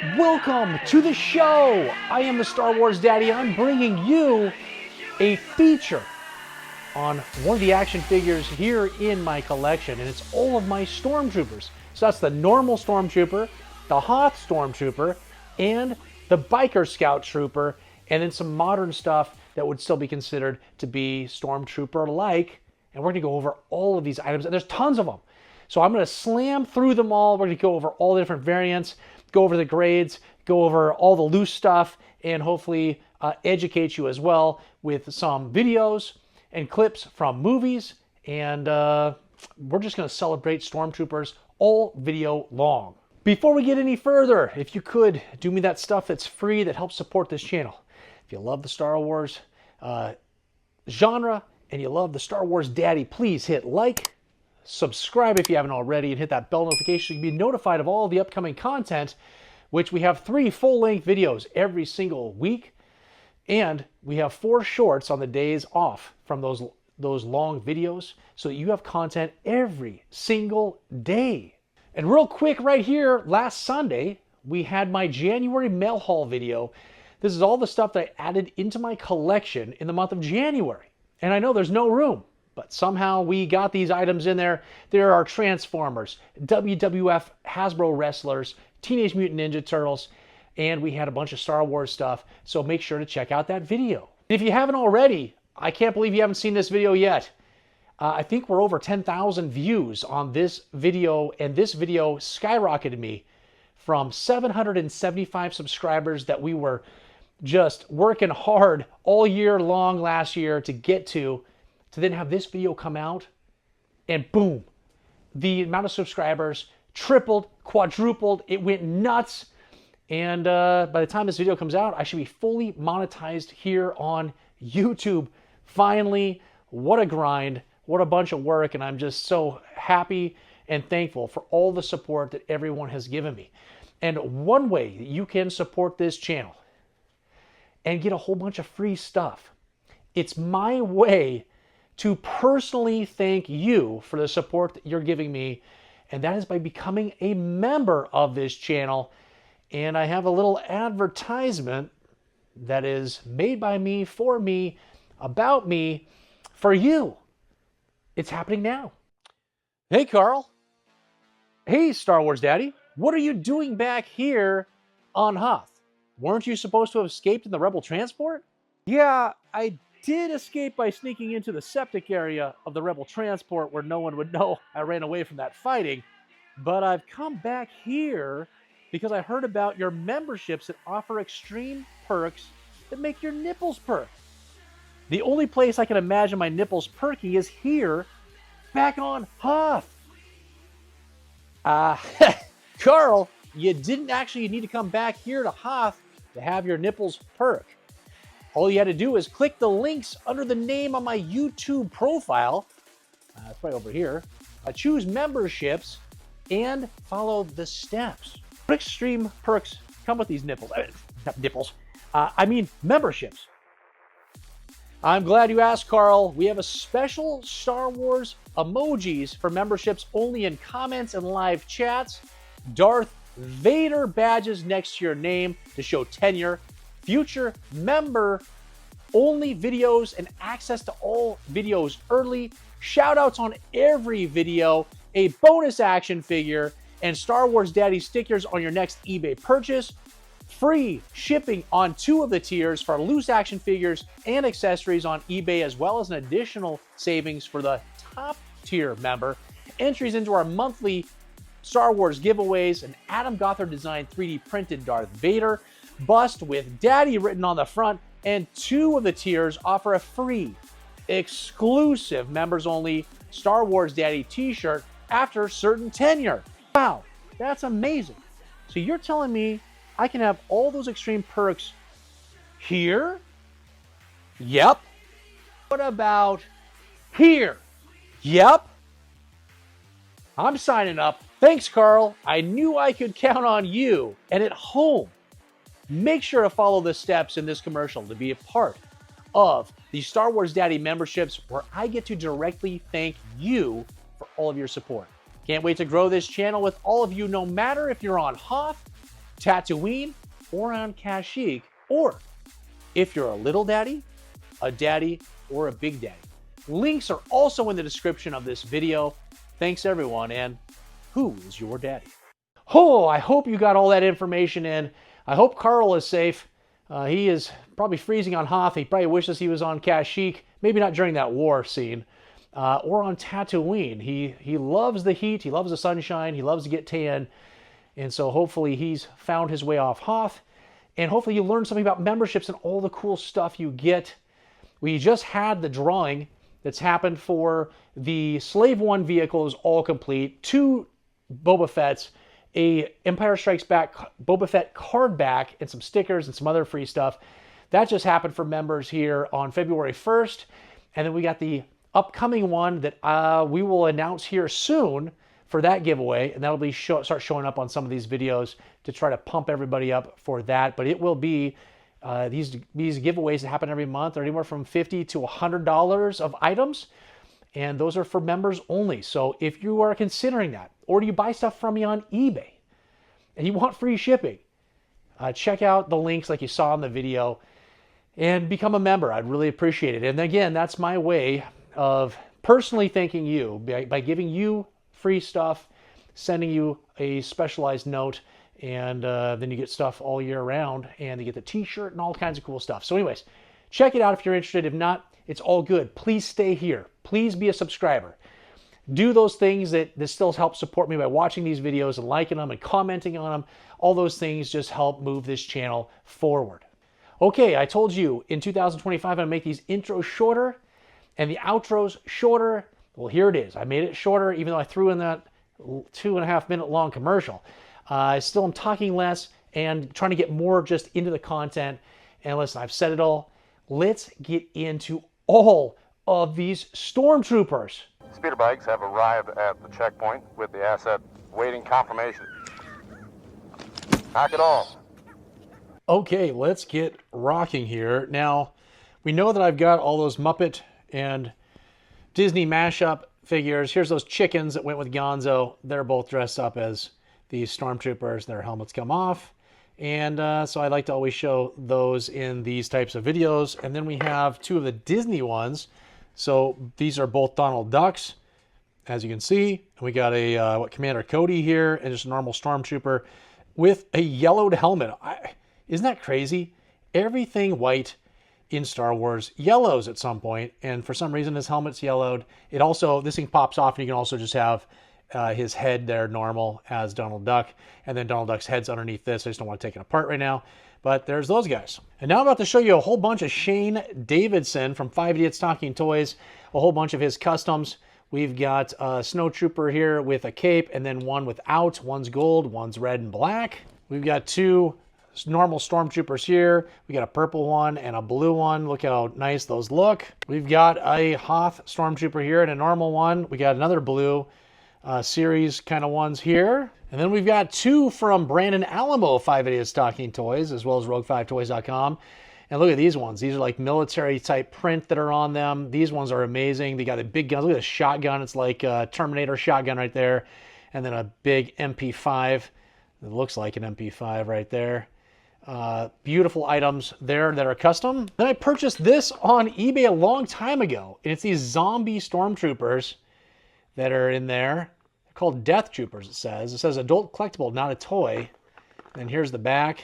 Welcome to the show. I am the Star Wars Daddy. I'm bringing you a feature on one of the action figures here in my collection, and it's all of my Stormtroopers. So that's the normal Stormtrooper, the Hoth Stormtrooper, and the Biker Scout Trooper, and then some modern stuff that would still be considered to be Stormtrooper-like. And we're going to go over all of these items, and there's tons of them. So I'm going to slam through them all. We're going to go over all the different variants, go over the grades, go over all the loose stuff, and hopefully educate you as well with some videos and clips from movies. And we're just going to celebrate Stormtroopers all video long. Before we get any further, if you could, do me that stuff that's free that helps support this channel. If you love the Star Wars genre and you love the Star Wars Daddy, please hit like, subscribe if you haven't already, and hit that bell notification so you can be notified of all the upcoming content, which we have 3 full-length videos every single week, and we have 4 shorts on the days off from those long videos, so that you have content every single day. And real quick right here, last Sunday, we had my January mail haul video. This is all the stuff that I added into my collection in the month of January. And I know there's no room, but somehow we got these items in there. There are Transformers, WWF Hasbro wrestlers, Teenage Mutant Ninja Turtles, and we had a bunch of Star Wars stuff. So make sure to check out that video. If you haven't already, I can't believe you haven't seen this video yet. I think we're over 10,000 views on this video, and this video skyrocketed me from 775 subscribers that we were just working hard all year long last year to get to then have this video come out, and boom, the amount of subscribers tripled, quadrupled, it went nuts. And by the time this video comes out, I should be fully monetized here on YouTube. Finally, what a grind, what a bunch of work, and I'm just so happy and thankful for all the support that everyone has given me. And one way that you can support this channel and get a whole bunch of free stuff, it's my way to personally thank you for the support that you're giving me, and that is by becoming a member of this channel. And I have a little advertisement that is made by me, for me, about me, for you. It's happening now. Hey, Carl. Hey, Star Wars Daddy. What are you doing back here on Hoth? Weren't you supposed to have escaped in the Rebel transport? Yeah, I did escape by sneaking into the septic area of the Rebel transport where no one would know I ran away from that fighting. But I've come back here because I heard about your memberships that offer extreme perks that make your nipples perk. The only place I can imagine my nipples perking is here, back on Hoth. Carl, you didn't actually need to come back here to Hoth to have your nipples perk. All you had to do is click the links under the name on my YouTube profile. It's right over here. Choose memberships and follow the steps. What extreme perks come with these nipples? Not nipples. I mean memberships. I'm glad you asked, Carl. We have a special Star Wars emojis for memberships only in comments and live chats. Darth Vader badges next to your name to show tenure. Future member only videos and access to all videos early. Shout outs on every video. A bonus action figure and Star Wars Daddy stickers on your next eBay purchase. Free shipping on 2 of the tiers for loose action figures and accessories on eBay, as well as an additional savings for the top tier member. Entries into our monthly Star Wars giveaways, an Adam Gothard designed 3D printed Darth Vader bust with Daddy written on the front, and 2 of the tiers offer a free, exclusive members only Star Wars Daddy t-shirt after certain tenure. Wow, that's amazing. So you're telling me I can have all those extreme perks here? Yep. What about here? Yep. I'm signing up. Thanks, Carl. I knew I could count on you. And at home, make sure to follow the steps in this commercial to be a part of the Star Wars Daddy memberships, where I get to directly thank you for all of your support. Can't wait to grow this channel with all of you, no matter if you're on Hoth, Tatooine, or on Kashyyyk, or if you're a little daddy, a daddy, or a big daddy. Links are also in the description of this video. Thanks everyone, and who is your daddy? Oh, I hope you got all that information in. I hope Carl is safe. He is probably freezing on Hoth. He probably wishes he was on Kashyyyk, maybe not during that war scene, or on Tatooine. He loves the heat, he loves the sunshine, he loves to get tan, and so hopefully he's found his way off Hoth, and hopefully you learned something about memberships and all the cool stuff you get. We just had the drawing that's happened for the Slave One vehicle is all complete, 2 Boba Fett's, a Empire Strikes Back Boba Fett card back, and some stickers and some other free stuff. That just happened for members here on February 1st. And then we got the upcoming one that we will announce here soon for that giveaway. And that'll be start showing up on some of these videos to try to pump everybody up for that. But it will be these giveaways that happen every month are anywhere from $50 to $100 of items. And those are for members only. So if you are considering that, or do you buy stuff from me on eBay and you want free shipping, check out the links like you saw in the video and become a member. I'd really appreciate it. And again, that's my way of personally thanking you by giving you free stuff, sending you a specialized note, and then you get stuff all year round, and you get the t-shirt and all kinds of cool stuff. So anyways, check it out if you're interested. If not, it's all good. Please stay here. Please be a subscriber. Do those things that still help support me by watching these videos and liking them and commenting on them. All those things just help move this channel forward. Okay, I told you in 2025 I'm going to make these intros shorter and the outros shorter. Well, here it is. I made it shorter even though I threw in that 2.5 minute long commercial. I still am talking less and trying to get more just into the content. And listen, I've said it all. Let's get into all of these Stormtroopers. Speeder bikes have arrived at the checkpoint with the asset waiting confirmation. Knock it off. Okay, let's get rocking here. Now, we know that I've got all those Muppet and Disney mashup figures. Here's those chickens that went with Gonzo. They're both dressed up as these Stormtroopers. Their helmets come off. And so I like to always show those in these types of videos. And then we have 2 of the Disney ones. So these are both Donald Ducks, as you can see. We got a Commander Cody here, and just a normal Stormtrooper with a yellowed helmet. Isn't that crazy? Everything white in Star Wars yellows at some point, and for some reason his helmet's yellowed. It also, this thing pops off, and you can also just have his head there normal as Donald Duck, and then Donald Duck's head's underneath this. I just don't want to take it apart right now. But there's those guys. And now I'm about to show you a whole bunch of Shane Davidson from 5 Idiots Talking Toys, a whole bunch of his customs. We've got a Snow Trooper here with a cape, and then one without. One's gold, one's red and black. We've got 2 normal Stormtroopers here. We got a purple one and a blue one. Look how nice those look. We've got a Hoth Stormtrooper here and a normal one. We got another blue series kind of ones here. And then we've got 2 from Brandon Alamo, 5 Idiots Talking Toys, as well as Rogue5Toys.com. And look at these ones. These are like military type print that are on them. These ones are amazing. They got the big guns. Look at this shotgun. It's like a Terminator shotgun right there. And then a big MP5. It looks like an MP5 right there. Beautiful items there that are custom. Then I purchased this on eBay a long time ago. And it's these zombie Stormtroopers that are in there. They're called Death Troopers, it says. It says adult collectible, not a toy. And here's the back.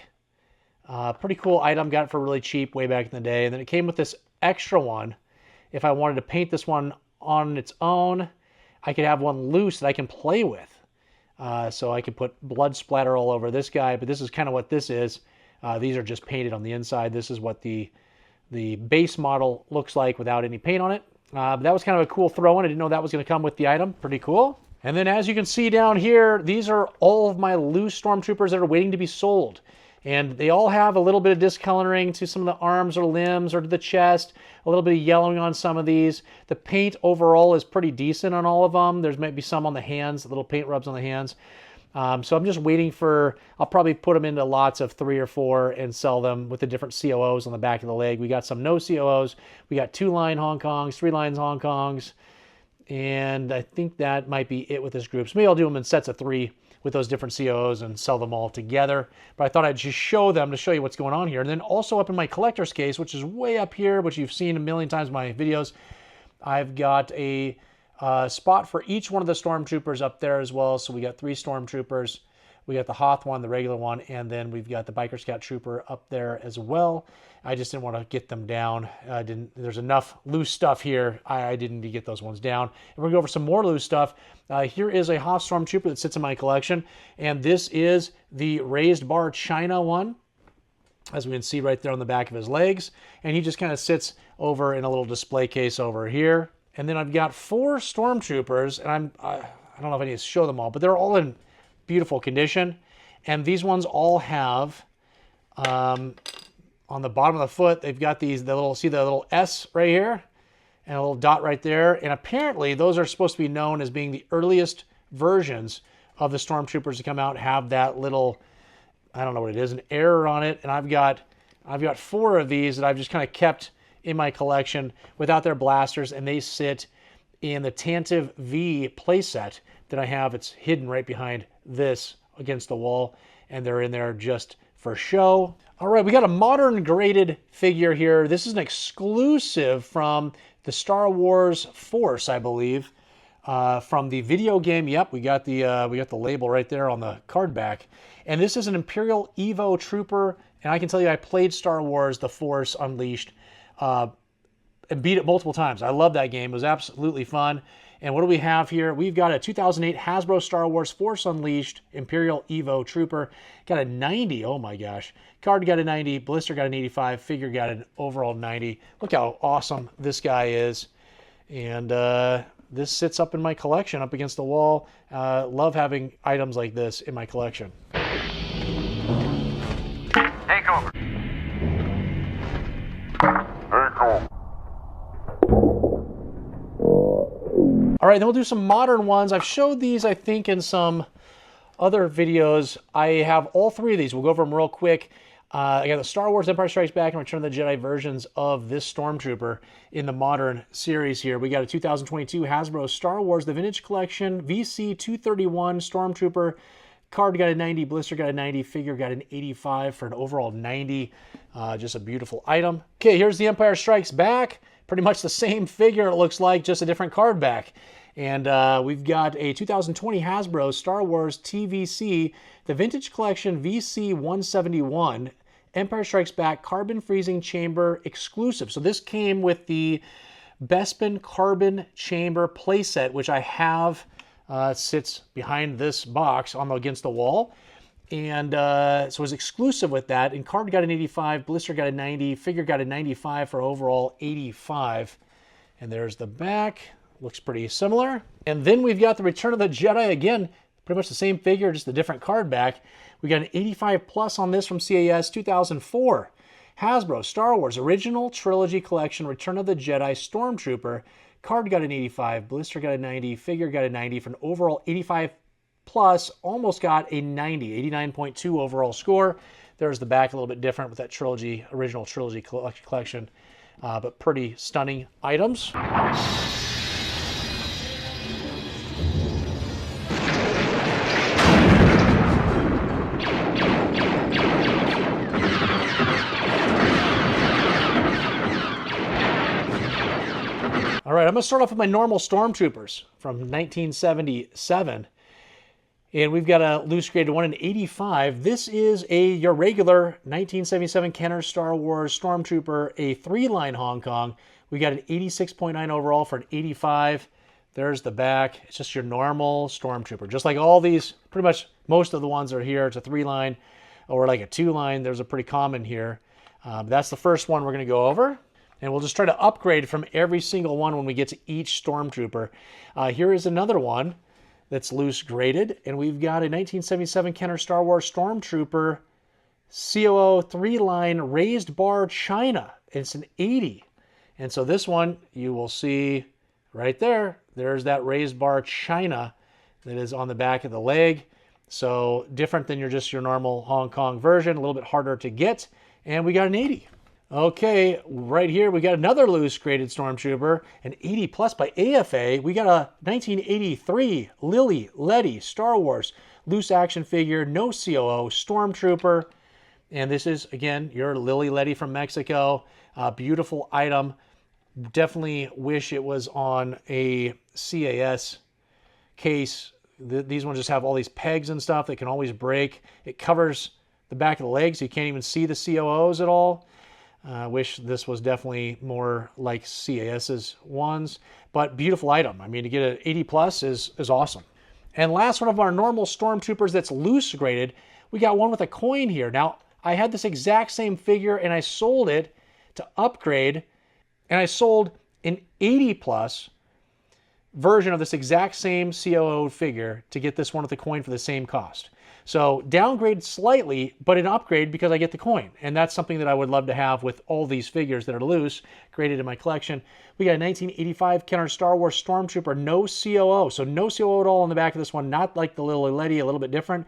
Pretty cool item. Got it for really cheap way back in the day. And then it came with this extra one. If I wanted to paint this one on its own, I could have one loose that I can play with. So I could put blood splatter all over this guy. But this is kind of what this is. These are just painted on the inside. This is what the base model looks like without any paint on it. But that was kind of a cool throw-in. I didn't know that was going to come with the item. Pretty cool. And then as you can see down here, these are all of my loose Stormtroopers that are waiting to be sold. And they all have a little bit of discoloring to some of the arms or limbs or to the chest, a little bit of yellowing on some of these. The paint overall is pretty decent on all of them. There's maybe some on the hands, little paint rubs on the hands. So I'm just waiting for, I'll probably put them into lots of 3 or 4 and sell them with the different COOs on the back of the leg. We got some no COOs. We got 2-line Hong Kongs, 3-line Hong Kongs. And I think that might be it with this group. So maybe I'll do them in sets of 3 with those different COOs and sell them all together. But I thought I'd just show them to show you what's going on here. And then also up in my collector's case, which is way up here, which you've seen a million times in my videos, I've got a spot for each one of the Stormtroopers up there as well. So we got 3 Stormtroopers. We got the Hoth one, the regular one, and then we've got the Biker Scout Trooper up there as well. I just didn't want to get them down. There's enough loose stuff here. I didn't need to get those ones down. And we're going to go over some more loose stuff. Here is a Hoth Stormtrooper that sits in my collection, and this is the raised bar China one, as we can see right there on the back of his legs. And he just kind of sits over in a little display case over here. And then I've got 4 Stormtroopers, and I don't know if I need to show them all, but they're all in beautiful condition. And these ones all have, on the bottom of the foot, they've got see the little S right here and a little dot right there. And apparently those are supposed to be known as being the earliest versions of the Stormtroopers to come out, have that little, I don't know what it is, an error on it. And I've got 4 of these that I've just kind of kept in my collection without their blasters, and they sit in the Tantive V playset that I have. It's hidden right behind this against the wall, and they're in there just for show. All right, we got a modern graded figure here. This is an exclusive from the Star Wars Force, I believe, from the video game. Yep, we got the label right there on the card back, and this is an Imperial Evo Trooper. And I can tell you, I played Star Wars: The Force Unleashed and beat it multiple times. I love that game. It was absolutely fun. And what do we have here? We've got a 2008 Hasbro Star Wars Force Unleashed Imperial Evo Trooper. Got a 90. Oh my gosh. Card got a 90. Blister got an 85. Figure got an overall 90. Look how awesome this guy is. And this sits up in my collection, up against the wall. Love having items like this in my collection. Take over. Very cool. All right, then we'll do some modern ones. I've showed these, I think, in some other videos. I have all 3 of these. We'll go over them real quick. I got the Star Wars Empire Strikes Back and Return of the Jedi versions of this Stormtrooper in the modern series here. We got a 2022 Hasbro Star Wars The Vintage Collection VC 231 Stormtrooper. Card got a 90, blister got a 90, figure got an 85 for an overall 90. Just a beautiful item. Okay, here's the Empire Strikes Back. Pretty much the same figure, it looks like, just a different card back. And we've got a 2020 Hasbro Star Wars TVC, the Vintage Collection VC 171, Empire Strikes Back Carbon Freezing Chamber exclusive. So this came with the Bespin Carbon Chamber playset, which I have. Sits behind this box against the wall. And so it was exclusive with that. And card got an 85, blister got a 90, figure got a 95 for overall 85. And there's the back. Looks pretty similar. And then we've got the Return of the Jedi again. Pretty much the same figure, just a different card back. We got an 85 plus on this from CAS 2004. Hasbro Star Wars Original Trilogy Collection Return of the Jedi Stormtrooper. Card got an 85, blister got a 90, figure got a 90 for an overall 85 plus, almost got a 90, 89.2 overall score. There's the back, a little bit different with that trilogy, original trilogy collection, but pretty stunning items. All right, I'm going to start off with my normal Stormtroopers from 1977. And we've got a loose graded one in 85. This is your regular 1977 Kenner Star Wars Stormtrooper, a 3-line Hong Kong. We got an 86.9 overall for an 85. There's the back. It's just your normal Stormtrooper. Just like all these, pretty much most of the ones are here. It's a 3-line or like a 2-line. There's a pretty common here. That's the first one we're going to go over. And we'll just try to upgrade from every single one when we get to each Stormtrooper. Here is another one that's loose graded. And we've got a 1977 Kenner Star Wars Stormtrooper COO 3-line raised bar China. It's an 80. And so this one, you will see right there, there's that raised bar China that is on the back of the leg. So different than your normal Hong Kong version, a little bit harder to get. And we got an 80. Okay, right here we got another loose graded Stormtrooper, an 80 plus by AFA. We got a 1983 Lili, Ledy, Star Wars loose action figure, no COO, Stormtrooper. And this is, again, your Lili Ledy from Mexico. Beautiful item. Definitely wish it was on a CAS case. These ones just have all these pegs and stuff that can always break. It covers the back of the leg, so you can't even see the COOs at all. Wish this was definitely more like CAS's ones, but beautiful item. I mean, to get an 80 plus is awesome. And last one of our normal Stormtroopers that's loose graded, we got one with a coin here. Now, I had this exact same figure and I sold it to upgrade, and I sold an 80 plus version of this exact same COO figure to get this one with the coin for the same cost. So downgrade slightly, but an upgrade because I get the coin. And that's something that I would love to have with all these figures that are loose, graded in my collection. We got a 1985 Kenner Star Wars Stormtrooper, no COO. So no COO at all on the back of this one, not like the Lili Ledy, a little bit different.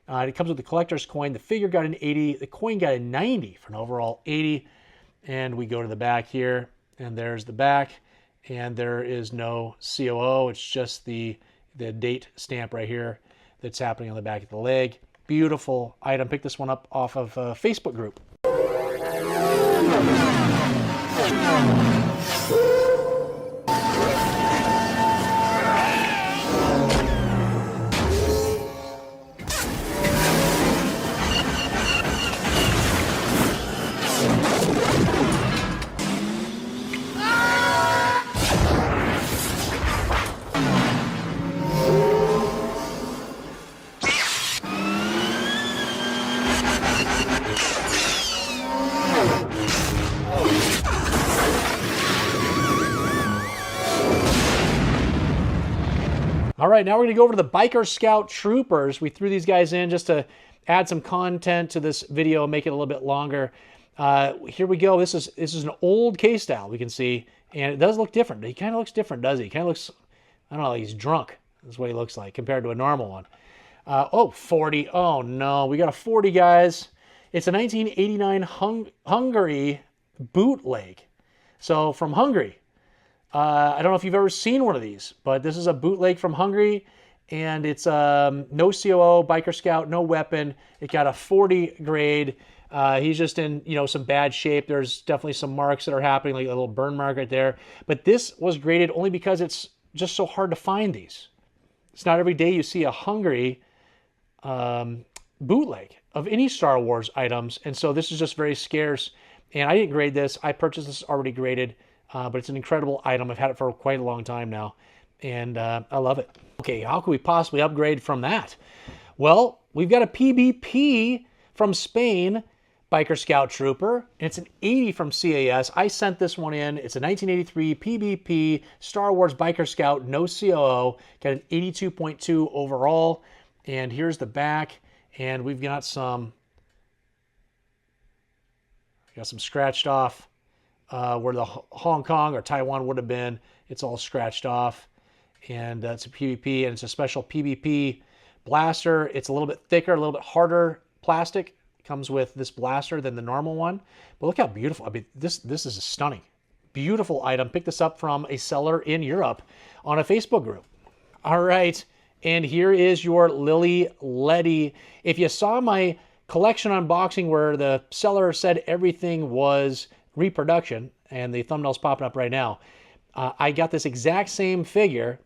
It comes with the collector's coin. The figure got an 80. The coin got a 90 for an overall 80. And we go to the back here, and there's the back. And there is no COO. It's just the date stamp right here that's happening on the back of the leg. Beautiful item. Pick this one up off of a Facebook group. All right, now we're going to go over to the Biker Scout Troopers. We threw these guys in just to add some content to this video, make it a little bit longer. Here we go. This is an old K-style, we can see, and it does look different. He kind of looks different, does he? He kind of looks, I don't know, like he's drunk. That's what he looks like compared to a normal one. Oh, 40. Oh, no. We got a 40, guys. It's a 1989 Hungary bootleg. So from Hungary. I don't know if you've ever seen one of these, but this is a bootleg from Hungary, and it's no COO, Biker Scout, no weapon. It got a 40 grade. He's just in, some bad shape. There's definitely some marks that are happening, like a little burn mark right there. But this was graded only because it's just so hard to find these. It's not every day you see a Hungary bootleg of any Star Wars items, and so this is just very scarce. And I didn't grade this. I purchased this already graded. But it's an incredible item. I've had it for quite a long time now, and I love it. Okay, how could we possibly upgrade from that? Well, we've got a PBP from Spain, Biker Scout Trooper, and it's an 80 from CAS. I sent this one in. It's a 1983 PBP Star Wars Biker Scout, no COO. Got an 82.2 overall, and here's the back, and we've got some scratched off. Where the Hong Kong or Taiwan would have been. It's all scratched off, and it's a PVP, and it's a special PVP blaster. It's a little bit thicker, a little bit harder plastic. It comes with this blaster than the normal one, but look how beautiful. I mean, this is a stunning, beautiful item. Pick this up from a seller in Europe on a Facebook group. All right, and here is your Lili Ledy. If you saw my collection unboxing where the seller said everything was reproduction, and the thumbnail's popping up right now, I got this exact same figure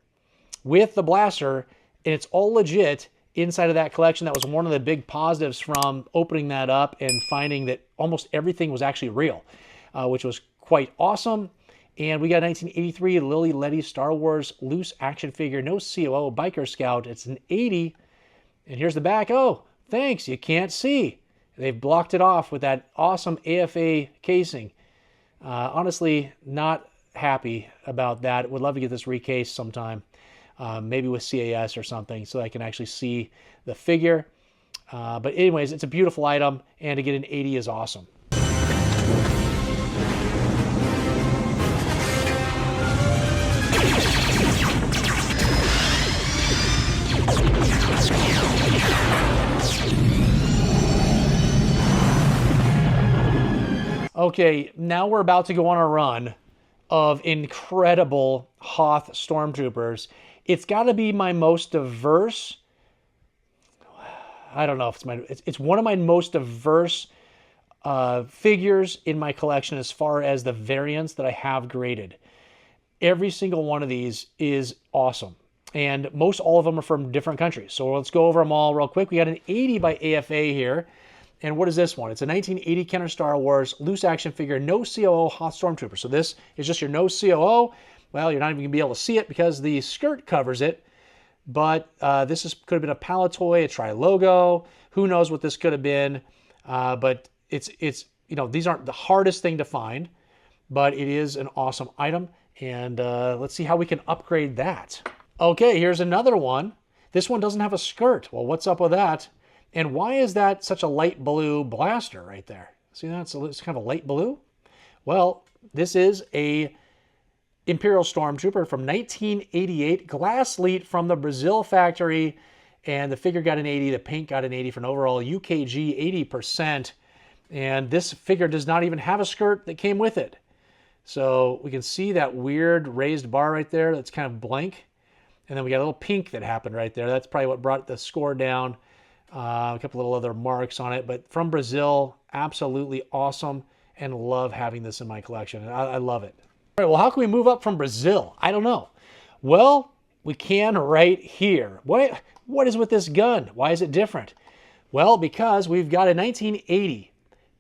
with the blaster, and it's all legit inside of that collection. That was one of the big positives from opening that up and finding that almost everything was actually real, which was quite awesome. And we got a 1983 Lili Ledy Star Wars loose action figure, no COO, Biker Scout. It's an 80, and here's the back. Oh, thanks, you can't see. They've blocked it off with that awesome AFA casing. Honestly, not happy about that. Would love to get this recased sometime, maybe with CAS or something, so I can actually see the figure. But anyways, it's a beautiful item, and to get an 80 is awesome. Okay, now we're about to go on a run of incredible Hoth Stormtroopers. It's got to be my most diverse I don't know if it's one of my most diverse figures in my collection as far as the variants that I have graded. Every single one of these is awesome. And most all of them are from different countries. So let's go over them all real quick. We got an 80 by AFA here. And what is this one? It's a 1980 Kenner Star Wars loose action figure, no COO Hoth Stormtrooper. So this is just your no COO. Well, you're not even going to be able to see it because the skirt covers it. But could have been a Palatoy, a Tri-Logo. Who knows what this could have been. But it's these aren't the hardest thing to find. But it is an awesome item. And let's see how we can upgrade that. Okay, here's another one. This one doesn't have a skirt. Well, what's up with that? And why is that such a light blue blaster right there? See that? So it's kind of a light blue. Well, this is a Imperial Stormtrooper from 1988, glass lead from the Brazil factory. And the figure got an 80, the paint got an 80 for an overall UKG 80%. And this figure does not even have a skirt that came with it. So we can see that weird raised bar right there that's kind of blank. And then we got a little pink that happened right there. That's probably what brought the score down. A couple little other marks on it. But from Brazil, absolutely awesome. And love having this in my collection. I love it. All right, well, how can we move up from Brazil? I don't know. Well, we can right here. What is with this gun? Why is it different? Well, because we've got a 1980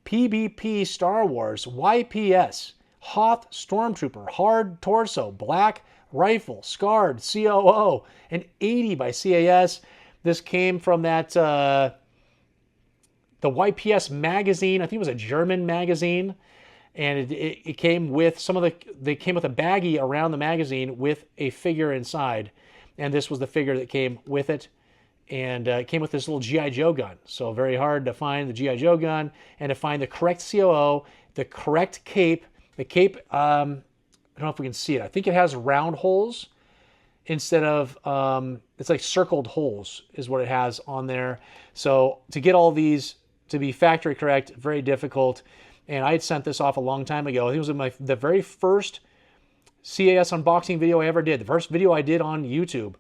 PBP Star Wars YPS Hoth Stormtrooper, hard torso, black rifle, scarred, COO, an 80 by CAS. This came from that, the YPS magazine. I think it was a German magazine. And it came with they came with a baggie around the magazine with a figure inside. And this was the figure that came with it. And it came with this little G.I. Joe gun. So very hard to find the G.I. Joe gun and to find the correct COO, the correct cape. The cape, I don't know if we can see it. I think it has round holes instead of, it's like circled holes is what it has on there. So to get all these to be factory correct, very difficult. And I had sent this off a long time ago. I think it was in the very first CAS unboxing video I ever did. The first video I did on YouTube.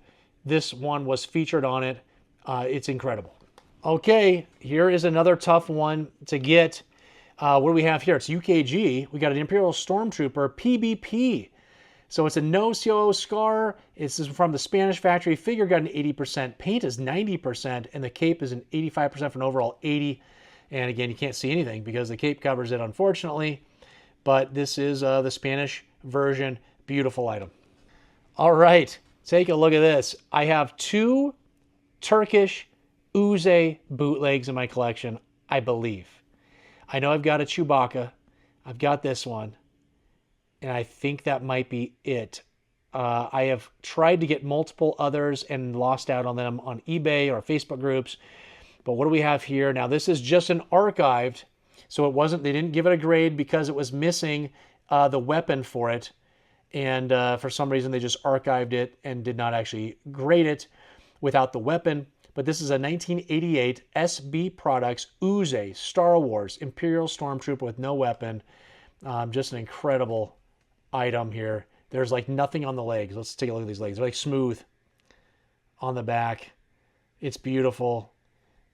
This one was featured on it. It's incredible. Okay, here is another tough one to get. What do we have here? It's UKG. We got an Imperial Stormtrooper PBP. So it's a no COO scar. It's from the Spanish factory. Figure got an 80%. Paint is 90%. And the cape is an 85% for an overall 80. And again, you can't see anything because the cape covers it, unfortunately. But this is the Spanish version. Beautiful item. All right, take a look at this. I have 2 Turkish Uze bootlegs in my collection, I believe. I know I've got a Chewbacca. I've got this one. And I think that might be it. I have tried to get multiple others and lost out on them on eBay or Facebook groups. But what do we have here? Now, this is just an archived. So they didn't give it a grade because it was missing the weapon for it. And for some reason, they just archived it and did not actually grade it without the weapon. But this is a 1988 SB Products Uze Star Wars Imperial Stormtrooper with no weapon. Just an incredible item here. There's like nothing on the legs. Let's take a look at these legs. They're like smooth on the back. It's beautiful.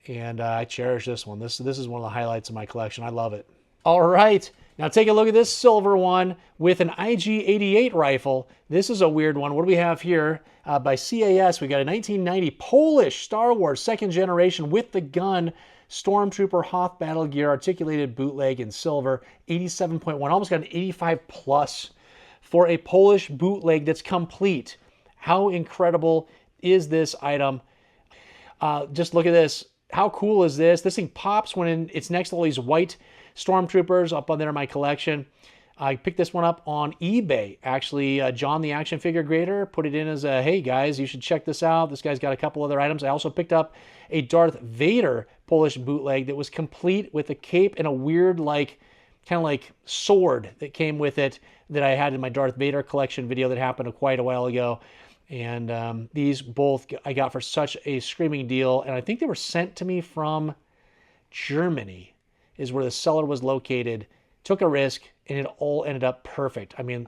And I cherish this one. This is one of the highlights of my collection. I love it. All right. Now take a look at this silver one with an IG-88 rifle. This is a weird one. What do we have here? By CAS, we got a 1990 Polish Star Wars 2nd generation with the gun Stormtrooper Hoth Battle Gear articulated bootleg in silver, 87.1. Almost got an 85 plus for a Polish bootleg that's complete. How incredible is this item? Just look at this. How cool is this? This thing pops when it's next to all these white Stormtroopers up on there in my collection. I picked this one up on eBay. Actually, John the Action Figure Grader put it in as a, hey guys, you should check this out. This guy's got a couple other items. I also picked up a Darth Vader Polish bootleg that was complete with a cape and a weird kind of like sword that came with it that I had in my Darth Vader collection video that happened quite a while ago. And these both I got for such a screaming deal. And I think they were sent to me from Germany is where the seller was located. Took a risk, and it all ended up perfect. I mean,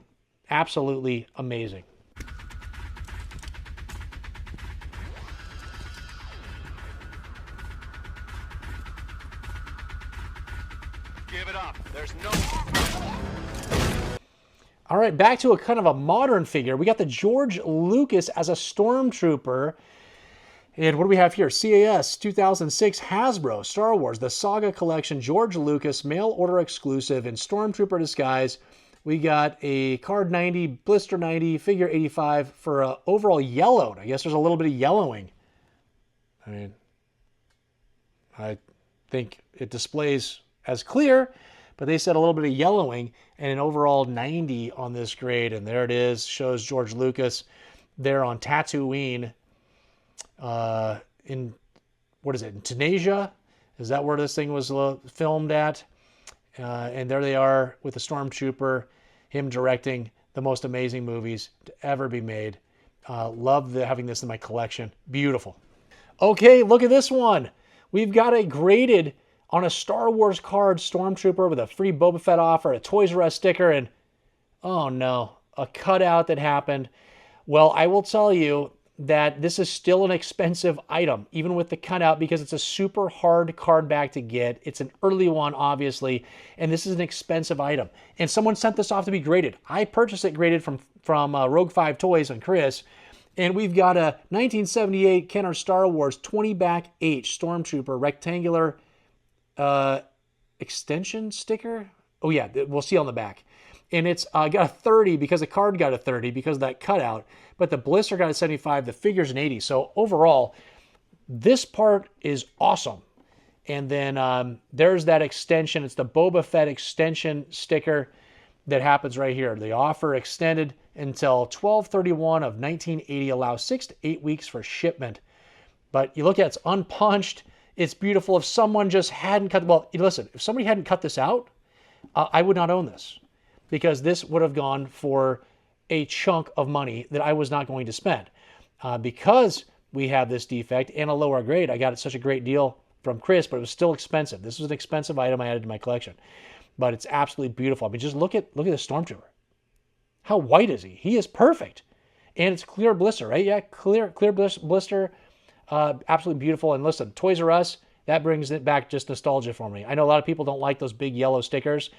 absolutely amazing. Give it up. There's no... All right, back to a kind of a modern figure. We got the George Lucas as a Stormtrooper. And what do we have here? CAS 2006 Hasbro Star Wars, the Saga Collection, George Lucas, mail order exclusive in Stormtrooper disguise. We got a card 90, blister 90, figure 85 for overall yellowed. I guess there's a little bit of yellowing. I mean, I think it displays as clear, but they said a little bit of yellowing and an overall 90 on this grade. And there it is, shows George Lucas there on Tatooine in, what is it, in Tunisia? Is that where this thing was filmed at? And there they are with the Stormtrooper, him directing the most amazing movies to ever be made. Love having this in my collection. Beautiful. Okay, look at this one. We've got a graded on a Star Wars card Stormtrooper with a free Boba Fett offer, a Toys R Us sticker, and oh no, a cutout that happened. Well, I will tell you that this is still an expensive item, even with the cutout, because it's a super hard card back to get. It's an early one, obviously, and this is an expensive item. And someone sent this off to be graded. I purchased it graded from Rogue 5 Toys and Chris, and we've got a 1978 Kenner Star Wars 20 back H Stormtrooper rectangular extension sticker. Oh yeah, we'll see on the back. And it's got a 30 because the card got a 30 because of that cutout, but the blister got a 75, the figure's an 80. So overall, this part is awesome. And then there's that extension. It's the Boba Fett extension sticker that happens right here. The offer extended until 12/31 of 1980, allows 6 to 8 weeks for shipment. But you look at it, it's unpunched. It's beautiful. If someone just hadn't cut, well, listen, if somebody hadn't cut this out, I would not own this, because this would have gone for a chunk of money that I was not going to spend. Because we have this defect and a lower grade, I got such a great deal from Chris, but it was still expensive. This was an expensive item I added to my collection, but it's absolutely beautiful. I mean, just look at the Stormtrooper. How white is he? He is perfect. And it's clear blister, right? Yeah, clear blister. Absolutely beautiful. And listen, Toys R Us, that brings it back just nostalgia for me. I know a lot of people don't like those big yellow stickers,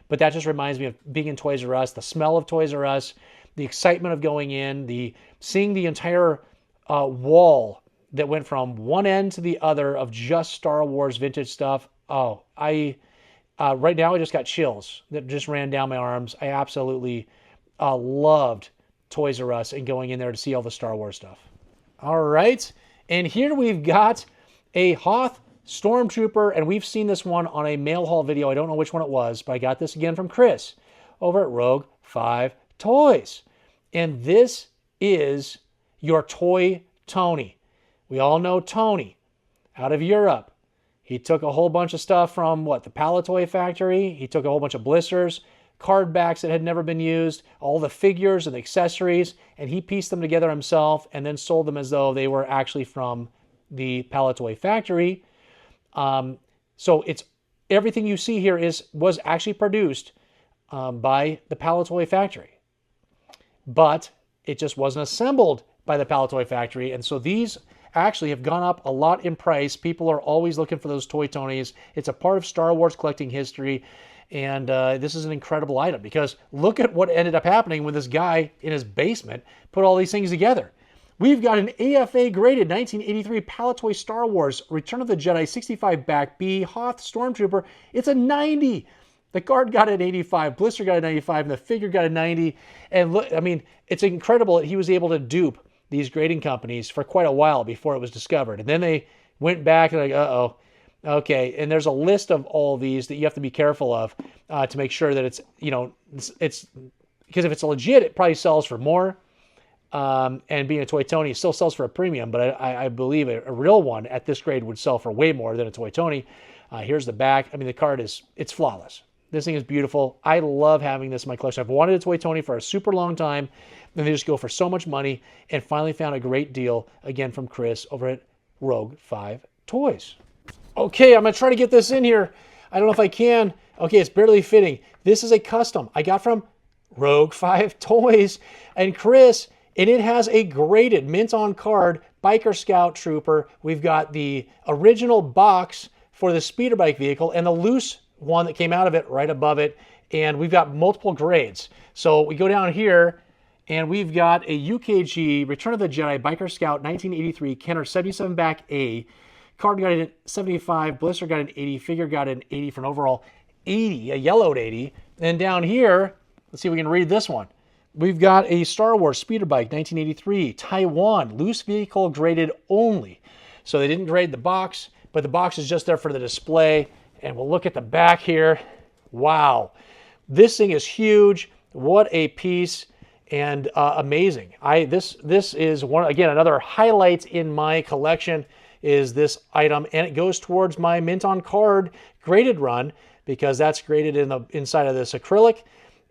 but that just reminds me of being in Toys R Us, the smell of Toys R Us, the excitement of going in, seeing the entire wall that went from one end to the other of just Star Wars vintage stuff. Oh, right now I just got chills that just ran down my arms. I absolutely loved Toys R Us and going in there to see all the Star Wars stuff. All right, and here we've got a Hoth Stormtrooper, and we've seen this one on a mail haul video. I don't know which one it was, but I got this again from Chris over at Rogue 5 Toys. And this is your Toy Tony. We all know Tony out of Europe. He took a whole bunch of stuff from, the Palatoy factory. He took a whole bunch of blisters, card backs that had never been used, all the figures and accessories, and he pieced them together himself and then sold them as though they were actually from the Palatoy factory. So it's everything you see here was actually produced by the Palatoy factory, but it just wasn't assembled by the Palatoy factory. And so these actually have gone up a lot in price. People are always looking for those Toy Tonys. It's a part of Star Wars collecting history. And this is an incredible item, because look at what ended up happening when this guy in his basement put all these things together. We've got an AFA graded 1983 Palatoy Star Wars Return of the Jedi 65 back B Hoth Stormtrooper. It's a 90. The card got an 85, blister got a 95, and the figure got a 90. And look, I mean, it's incredible that he was able to dupe these grading companies for quite a while before it was discovered. And then they went back and like, uh-oh. Okay, and there's a list of all these that you have to be careful of to make sure that it's because if it's legit, it probably sells for more. And being a Toy Tony, it still sells for a premium, but I believe a real one at this grade would sell for way more than a Toy Tony. Here's the back. I mean, the card it's flawless. This thing is beautiful. I love having this in my collection. I've wanted a Toy Tony for a super long time, and they just go for so much money, and finally found a great deal, again, from Chris over at Rogue 5 Toys. Okay, I'm going to try to get this in here. I don't know if I can. Okay, it's barely fitting. This is a custom I got from Rogue 5 Toys and Chris, and it has a graded mint on card Biker Scout Trooper. We've got the original box for the speeder bike vehicle and the loose one that came out of it right above it. And we've got multiple grades. So we go down here and we've got a UKG Return of the Jedi Biker Scout 1983 Kenner 77 back A. Card got an 75, blister got an 80, figure got an 80 for an overall 80, a yellowed 80. And down here, let's see if we can read this one. We've got a Star Wars Speeder Bike 1983 Taiwan loose vehicle graded only. So they didn't grade the box, but the box is just there for the display. And we'll look at the back here. Wow, this thing is huge. What a piece, and amazing. This is one, again, another highlight in my collection is this item, and it goes towards my mint on card graded run because that's graded in the inside of this acrylic.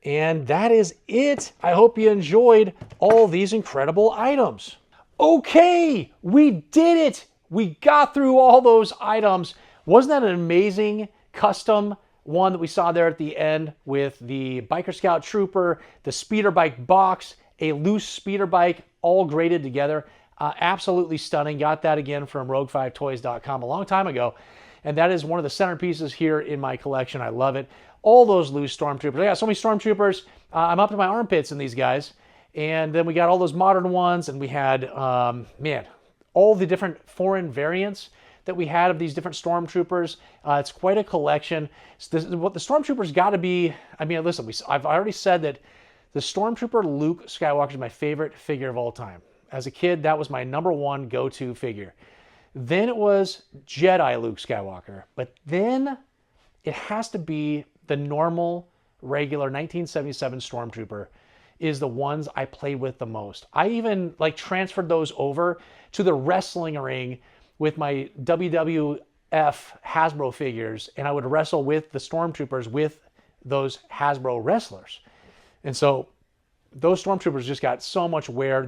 And that is it. I hope you enjoyed all these incredible items. Okay, we did it. We got through all those items. Wasn't that an amazing custom one that we saw there at the end with the Biker Scout Trooper, the speeder bike box, a loose speeder bike, all graded together. Absolutely stunning. Got that again from rogue5toys.com a long time ago. And that is one of the centerpieces here in my collection. I love it. All those loose Stormtroopers. I got so many Stormtroopers. I'm up to my armpits in these guys. And then we got all those modern ones. And we had, man, all the different foreign variants that we had of these different Stormtroopers. It's quite a collection. What the Stormtroopers got to be, I mean, listen, I've already said that the Stormtrooper Luke Skywalker is my favorite figure of all time. As a kid, that was my #1 go-to figure. Then it was Jedi Luke Skywalker. But then it has to be the normal, regular 1977 Stormtrooper is the ones I played with the most. I even like transferred those over to the wrestling ring with my WWF Hasbro figures, and I would wrestle with the Stormtroopers with those Hasbro wrestlers. And so those Stormtroopers just got so much wear.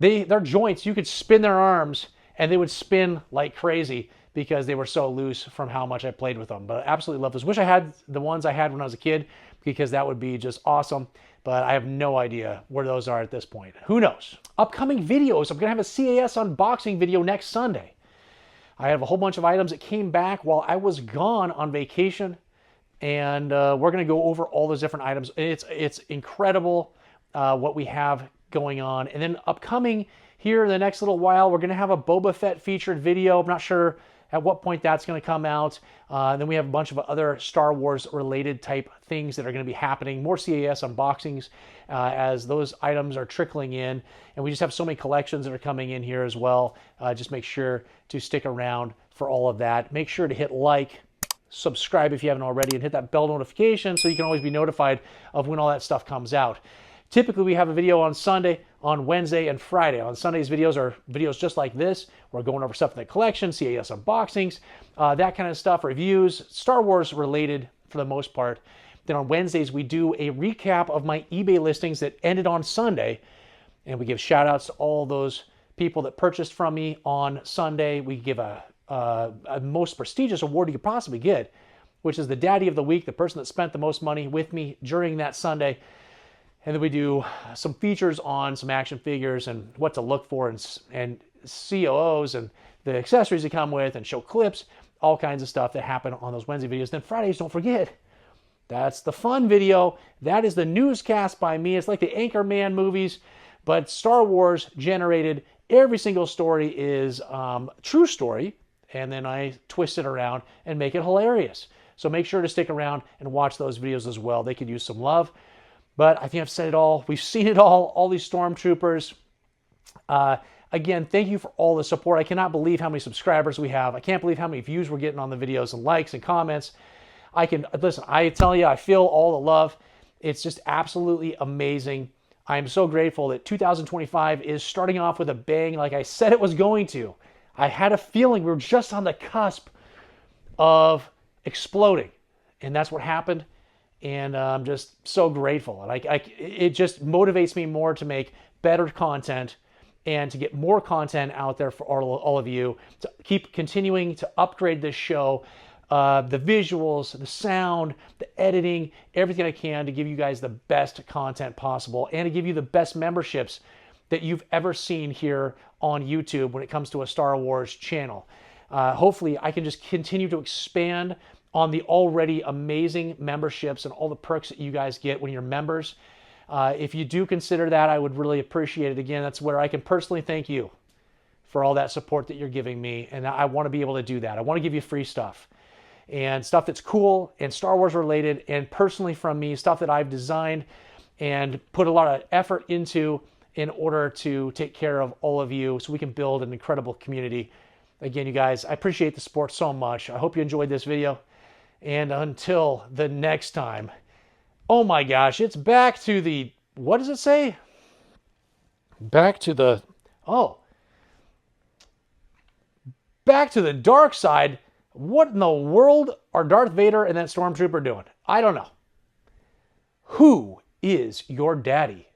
Their joints, you could spin their arms and they would spin like crazy because they were so loose from how much I played with them. But I absolutely love this. Wish I had the ones I had when I was a kid because that would be just awesome. But I have no idea where those are at this point. Who knows? Upcoming videos. I'm going to have a CAS unboxing video next Sunday. I have a whole bunch of items that came back while I was gone on vacation. And we're going to go over all those different items. It's incredible what we have going on. And then upcoming here in the next little while, we're going to have a Boba Fett featured video. I'm not sure at what point that's going to come out. Then we have a bunch of other Star Wars related type things that are going to be happening. More CAS unboxings as those items are trickling in. And we just have so many collections that are coming in here as well. Just make sure to stick around for all of that. Make sure to hit like, subscribe if you haven't already, and hit that bell notification so you can always be notified of when all that stuff comes out. Typically, we have a video on Sunday, on Wednesday, and Friday. On Sunday's videos are videos just like this. We're going over stuff in the collection, CAS unboxings, that kind of stuff, reviews, Star Wars related for the most part. Then on Wednesdays, we do a recap of my eBay listings that ended on Sunday, and we give shout outs to all those people that purchased from me on Sunday. We give a most prestigious award you could possibly get, which is the Daddy of the Week, the person that spent the most money with me during that Sunday. And then we do some features on some action figures and what to look for and COOs and the accessories they come with and show clips, all kinds of stuff that happen on those Wednesday videos. Then Fridays, don't forget, that's the fun video. That is the newscast by me. It's like the Anchorman movies, but Star Wars generated. Every single story is true story, and then I twist it around and make it hilarious. So make sure to stick around and watch those videos as well. They could use some love. But I think I've said it all. We've seen it all these Stormtroopers. Again, thank you for all the support. I cannot believe how many subscribers we have. I can't believe how many views we're getting on the videos and likes and comments. Listen, I tell you, I feel all the love. It's just absolutely amazing. I am so grateful that 2025 is starting off with a bang like I said it was going to. I had a feeling we were just on the cusp of exploding. And that's what happened. And I'm just so grateful. And it just motivates me more to make better content and to get more content out there for all of you, to keep continuing to upgrade this show, the visuals, the sound, the editing, everything I can to give you guys the best content possible and to give you the best memberships that you've ever seen here on YouTube when it comes to a Star Wars channel. Hopefully I can just continue to expand on the already amazing memberships and all the perks that you guys get when you're members. If you do consider that, I would really appreciate it. Again, that's where I can personally thank you for all that support that you're giving me. And I want to be able to do that. I want to give you free stuff and stuff that's cool and Star Wars related and personally from me, stuff that I've designed and put a lot of effort into in order to take care of all of you so we can build an incredible community. Again, you guys, I appreciate the support so much. I hope you enjoyed this video. And until the next time, oh my gosh, it's back to the, what does it say? Back to the, back to the dark side. What in the world are Darth Vader and that Stormtrooper doing? I don't know. Who is your daddy?